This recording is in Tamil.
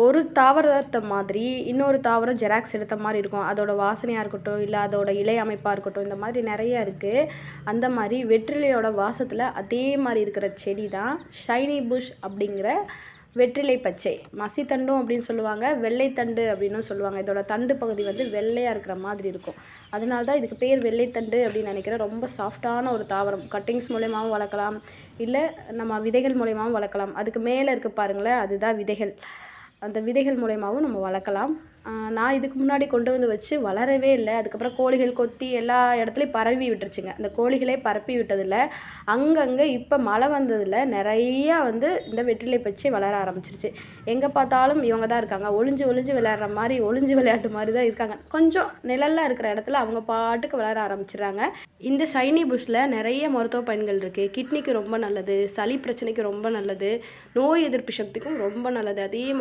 ஒரு தாவரத்த மாதிரி இன்னொரு தாவரம் ஜெராக்ஸ் எடுத்த மாரி இருக்கும். அதோட வாசனையா இருக்கட்டும், இல்ல அதோட இலை அமைப்பா இருக்கட்டும், இந்த மாதிரி நெறைய இருக்கு. அந்த மாரி வெற்றிலையோட வாசத்துல அதே மாரி இருக்கிற செடி தான் ஷைனி புஷ் அப்படிங்கிற வெற்றிலை பச்சை. மசித்தண்டும் அப்படின்னு சொல்லுவாங்க. வெள்ளைத்தண்டு அப்படின்னும் சொல்லுவாங்க. இதோட தண்டு பகுதி வந்து வெள்ளையா இருக்கிற மாதிரி இருக்கும். அதனால தான் இதுக்கு பேர் வெள்ளைத்தண்டு அப்படின்னு நினைக்கிறேன். ரொம்ப சாஃப்ட்டான ஒரு தாவரம். கட்டிங்ஸ் மூலியமாவும் வளர்க்கலாம். இல்ல நம்ம விதைகள் மூலியமாவும் வளர்க்கலாம். அதுக்கு மேல இருக்கு பாருங்களேன், அதுதான் விதைகள். அந்த விதைகள் மூலியமாவும் நம்ம வளர்க்கலாம். நான் இதுக்கு முன்னாடி கொண்டு வந்து வச்சு வளரவே இல்ல. அதுக்கப்புறம் கோழிகள் கொத்தி எல்லா இடத்துலயும் பரவி விட்டுருச்சுங்க. அந்த கோழிகளே பரப்பி விட்டதில, அங்கங்க இப்ப மழை வந்ததில நெறையா வந்து இந்த வெற்றிலை பச்சை வளர ஆரம்பிச்சிருச்சு. எங்க பார்த்தாலும் இவங்க தான் இருக்காங்க. ஒளிஞ்சு ஒளிஞ்சு விளையாடுற மாரி, ஒளிஞ்சு விளையாட்டு மாரி தான் இருக்காங்க. கொஞ்சம் நிழல்ல இருக்கிற இடத்துல அவங்க பாட்டுக்கு வளர ஆரம்பிச்சுடுறாங்க. இந்த ஷைனி புஷ்ல நெறைய மருத்துவ பயன்கள் இருக்கு. கிட்னிக்கு ரொம்ப நல்லது, சளி பிரச்சனைக்கு ரொம்ப நல்லது, நோய் எதிர்ப்பு சக்திக்கும் ரொம்ப நல்லது. அதே